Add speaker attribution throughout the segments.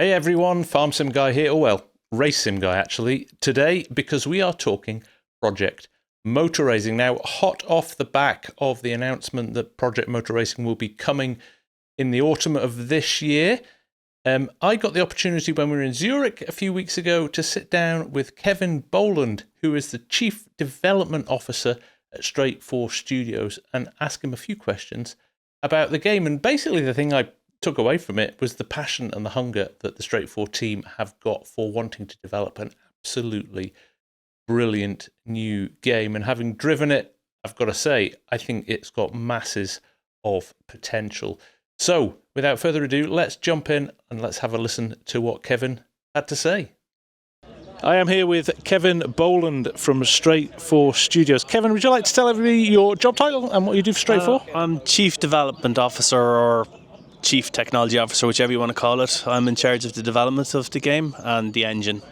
Speaker 1: Hey everyone, FarmSim Guy here, or well, Race Sim Guy actually, today because we are talking Project Motor Racing. Now, hot off the back of the announcement that Project Motor Racing will be coming in the autumn of this year, I got the opportunity when we were in Zurich a few weeks ago to sit down with Kevin Boland, who is the Chief Development Officer at Straight4 Studios, and ask him a few questions about the game. And basically the thing I took away from it was the passion and the hunger that the Straight4 team have got for wanting to develop an absolutely brilliant new game. And having driven it, I've got to say, I think it's got masses of potential. So, without further ado, let's jump in and let's have a listen to what Kevin had to say. I am here with Kevin Boland from Straight4 Studios. Kevin, would you like to tell everybody your job title and what you do for Straight4?
Speaker 2: I'm Chief Development Officer or Chief Technology Officer, whichever you want to call it. I'm in charge of the development of the game and the engine.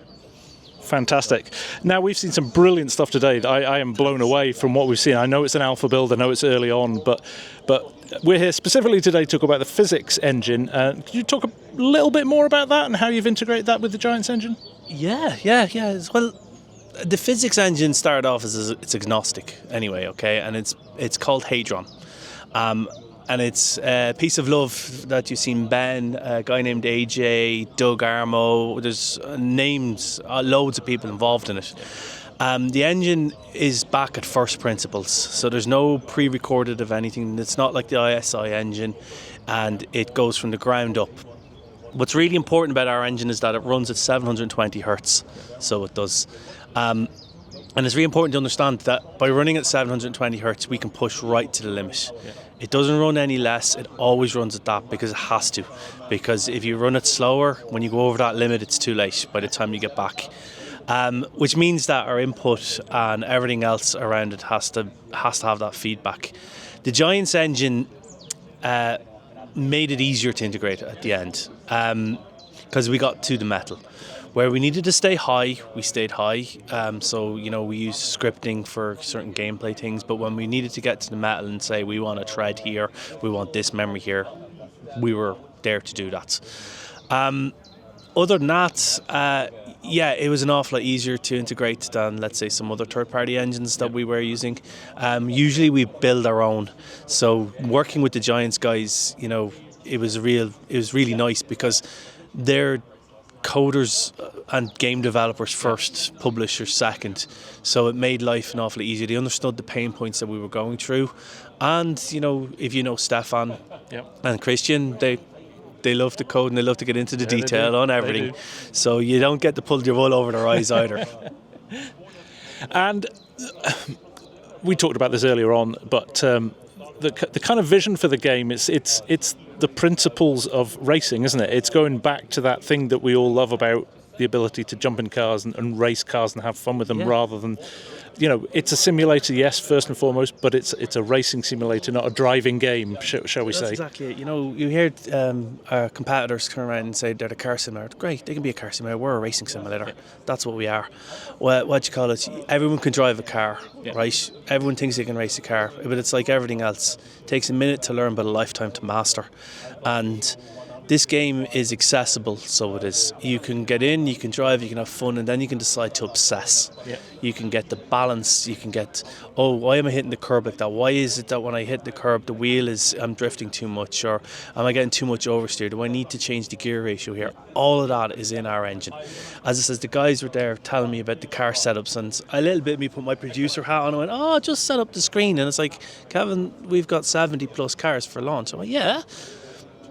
Speaker 1: Fantastic. Now, we've seen some brilliant stuff today. I am blown away from what we've seen. I know it's an alpha build, I know it's early on, but we're here specifically today to talk about the physics engine. Could you talk a little bit more about that and how you've integrated that with the Giants engine?
Speaker 2: Yeah. Well, the physics engine started off as it's agnostic anyway, okay, and it's called Hadron. And it's a piece of love that you've seen Ben, a guy named AJ, Doug Armo. There's names, loads of people involved in it. The engine is back at first principles, so there's no pre-recorded of anything. It's not like the ISI engine, and it goes from the ground up. What's really important about our engine is that it runs at 720 hertz, so it does. And it's really important to understand that by running at 720 hertz, we can push right to the limit. Yeah. It doesn't run any less, it always runs at that because it has to. Because if you run it slower, when you go over that limit, it's too late by the time you get back. Which means that our input and everything else around it has to have that feedback. The Giants engine made it easier to integrate at the end because we got to the metal. Where we needed to stay high, we stayed high. So, we used scripting for certain gameplay things. But when we needed to get to the metal and say, we want a thread here, we want this memory here, we were there to do that. Other than that, it was an awful lot easier to integrate than, let's say, some other third-party engines that we were using. Usually we build our own. So working with the Giants guys, it was really nice because they're coders and game developers first, publishers second, so it made life an awful lot easier. They understood the pain points that we were going through, and if you know Stefan and Christian, they love to code and they love to get into the detail on everything, so you don't get to pull your wool over their eyes either.
Speaker 1: And we talked about this earlier on, but the kind of vision for the game, it's the principles of racing, isn't it? It's going back to that thing that we all love about the ability to jump in cars and race cars and have fun with them, rather than, it's a simulator, yes, first and foremost, but it's a racing simulator, not a driving game, shall we say.
Speaker 2: That's exactly it. You hear our competitors come around and say they're the car simulator. Great, they can be a car simulator. We're a racing simulator. Yeah. That's what we are. What you call it? Everyone can drive a car, right? Everyone thinks they can race a car, but it's like everything else. It takes a minute to learn, but a lifetime to master. And this game is accessible, so it is. You can get in, you can drive, you can have fun, and then you can decide to obsess. Yeah. You can get the balance, you can get, why am I hitting the curb like that? Why is it that when I hit the curb, the wheel I'm drifting too much, or am I getting too much oversteer? Do I need to change the gear ratio here? All of that is in our engine. As it says, the guys were there telling me about the car setups, and a little bit of me put my producer hat on and went, just set up the screen. And it's like, Kevin, we've got 70 plus cars for launch. I'm like, yeah.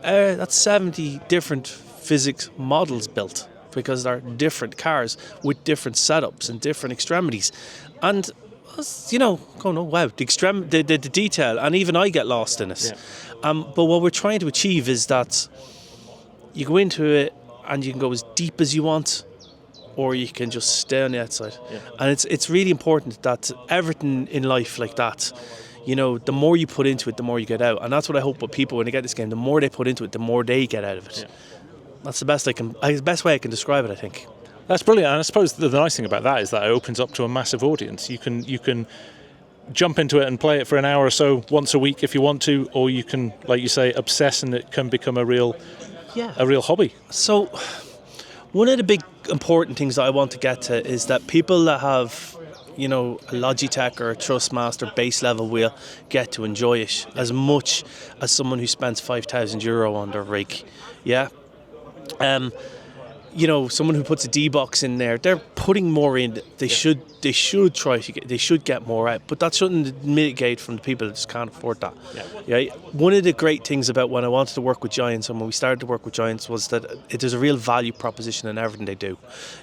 Speaker 2: That's 70 different physics models built because they're different cars with different setups and different extremities. And, going, oh, wow, the detail, and even I get lost in it. Yeah. But what we're trying to achieve is that you go into it and you can go as deep as you want, or you can just stay on the outside. Yeah. And it's really important that everything in life like that, the more you put into it, the more you get out. And that's what I hope with people when they get this game. The more they put into it, the more they get out of it. Yeah. That's the best way I can describe it, I think.
Speaker 1: That's brilliant. And I suppose the nice thing about that is that it opens up to a massive audience. You can jump into it and play it for an hour or so once a week if you want to, or you can, like you say, obsess, and it can become a real hobby.
Speaker 2: So One of the big important things that I want to get to is that people that have, you know, a Logitech or a Thrustmaster base level wheel get to enjoy it as much as someone who spends €5,000 on their rig. Yeah. You know, someone who puts a D-box in there, they're putting more in. They should try to get, they should get more out, but that shouldn't mitigate from the people that just can't afford that. Yeah. One of the great things about when I wanted to work with Giants and when we started to work with Giants was that there's a real value proposition in everything they do.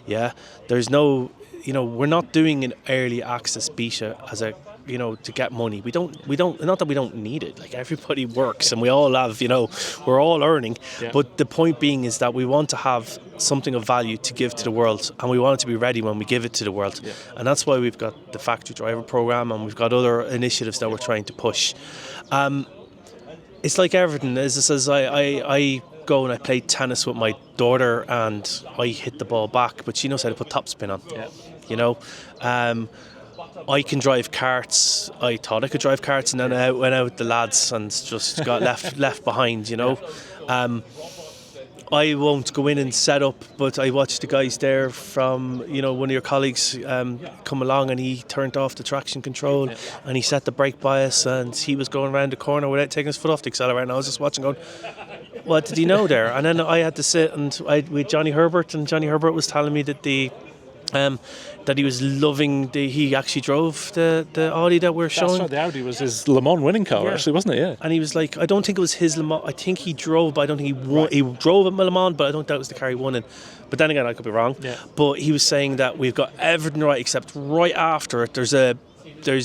Speaker 2: Yeah, there's no, you know, we're not doing an early access beta as a, you know, to get money. We don't, not that we don't need it. Like, everybody works and we all have, you know, we're all earning. Yeah. But the point being is that we want to have something of value to give to the world, and we want it to be ready when we give it to the world. Yeah. And that's why we've got the factory driver program, and we've got other initiatives that we're trying to push. It's like everything. As it says, I go and I play tennis with my daughter and I hit the ball back, but she knows how to put topspin on. Yeah. You know, I can drive karts. I thought I could drive karts, and then I went out with the lads and just got left behind, you know. I won't go in and set up, but I watched the guys there from, you know, one of your colleagues come along, and he turned off the traction control and he set the brake bias, and he was going around the corner without taking his foot off the accelerator, and I was just watching going, what did he know there? And then I had to sit and with Johnny Herbert, and Johnny Herbert was telling me that that he was loving he actually drove the Audi that we're showing.
Speaker 1: That's right, the Audi was his Le Mans winning car, actually, wasn't it? Yeah.
Speaker 2: And he was like, I don't think it was his Le Mans. I think he drove, but I don't think he won. Right. He drove at Le Mans, but I don't think that was the car he won in. But then again, I could be wrong. Yeah. But he was saying that we've got everything right, except right after it, there's a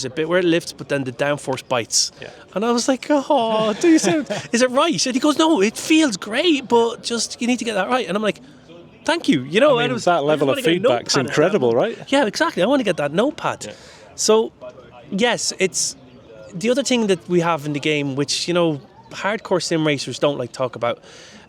Speaker 2: bit where it lifts, but then the downforce bites. Yeah. And I was like, oh, is it right? And he goes, no, it feels great, but just you need to get that right. And I'm like, thank you. You know,
Speaker 1: I mean, that level of feedback's incredible, right?
Speaker 2: Yeah, exactly. I want to get that notepad. Yeah. So, yes, it's the other thing that we have in the game, which, you know, hardcore sim racers don't like to talk about,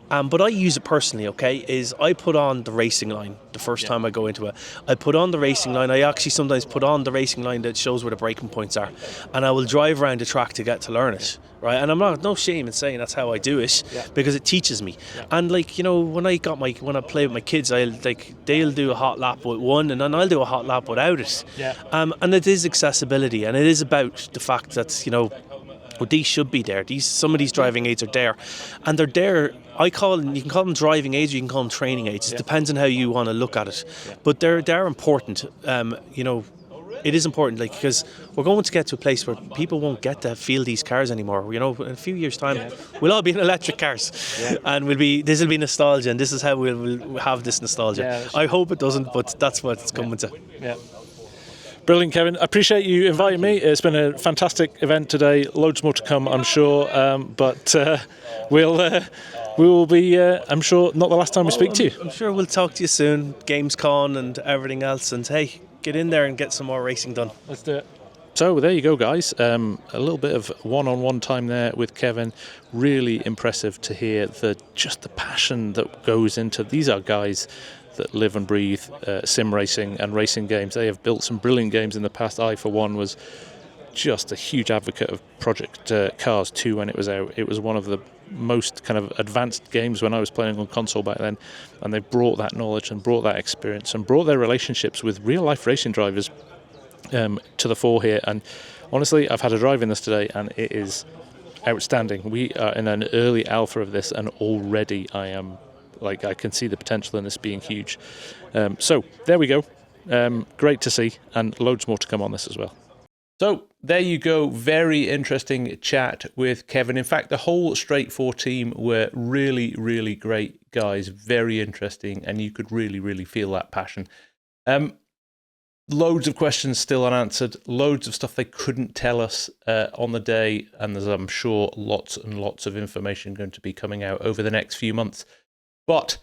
Speaker 2: but I use it personally, okay, is I put on the racing line the first time I go into it. I put on the racing line. I actually sometimes put on the racing line that shows where the braking points are, and I will drive around the track to get to learn it, right? And I'm no shame in saying that's how I do it, because it teaches me. And like, you know, when I play with my kids, they'll do a hot lap with one, and then I'll do a hot lap without it. And it is accessibility, and it is about the fact that, you know, well, these should be there. Some of these driving aids are there, and they're there. You can call them driving aids, or you can call them training aids. It depends on how you want to look at it. But they're important. You know, it is important, like, because we're going to get to a place where people won't get to feel these cars anymore. You know, in a few years' time, we'll all be in electric cars, and this will be nostalgia, and this is how we'll have this nostalgia. I hope it doesn't, but that's what it's coming to. Yeah.
Speaker 1: Brilliant, Kevin. I appreciate you inviting me. It's been a fantastic event today. Loads more to come, I'm sure. But we will be, I'm sure, not the last time we speak to you.
Speaker 2: I'm sure we'll talk to you soon. Gamescom and everything else. And hey, get in there and get some more racing done.
Speaker 1: Let's do it. So there you go, guys. A little bit of one-on-one time there with Kevin. Really impressive to hear just the passion that goes into. These are guys that live and breathe sim racing and racing games. They have built some brilliant games in the past. I, for one, was just a huge advocate of Project Cars 2 when it was out. It was one of the most kind of advanced games when I was playing on console back then, and they brought that knowledge and brought that experience and brought their relationships with real-life racing drivers to the fore here. And honestly, I've had a drive in this today, and it is outstanding. We are in an early alpha of this, and already I can see the potential in this being huge. So there we go. Great to see, and loads more to come on this as well. So there you go. Very interesting chat with Kevin. In fact, the whole Straight4 team were really, really great guys. Very interesting, and you could really, really feel that passion. Loads of questions still unanswered. Loads of stuff they couldn't tell us on the day, and there's, I'm sure, lots and lots of information going to be coming out over the next few months. But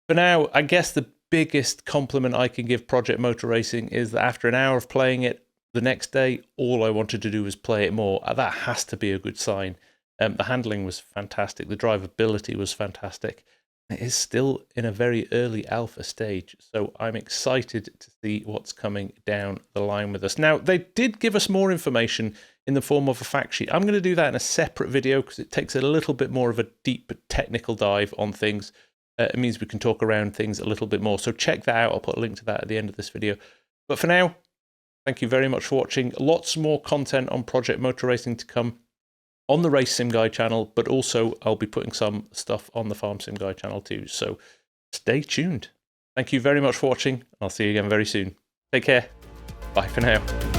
Speaker 1: for now, I guess the biggest compliment I can give Project Motor Racing is that after an hour of playing it, the next day, all I wanted to do was play it more. That has to be a good sign. The handling was fantastic. The drivability was fantastic. It is still in a very early alpha stage, so I'm excited to see what's coming down the line with us. Now, they did give us more information in the form of a fact sheet. I'm going to do that in a separate video because it takes a little bit more of a deep technical dive on things. It means we can talk around things a little bit more. So check that out. I'll put a link to that at the end of this video. But for now, thank you very much for watching. Lots more content on Project Motor Racing to come on the FarmSimGuy channel, but also I'll be putting some stuff on the FarmSimGuy channel too. So stay tuned. Thank you very much for watching. I'll see you again very soon. Take care. Bye for now.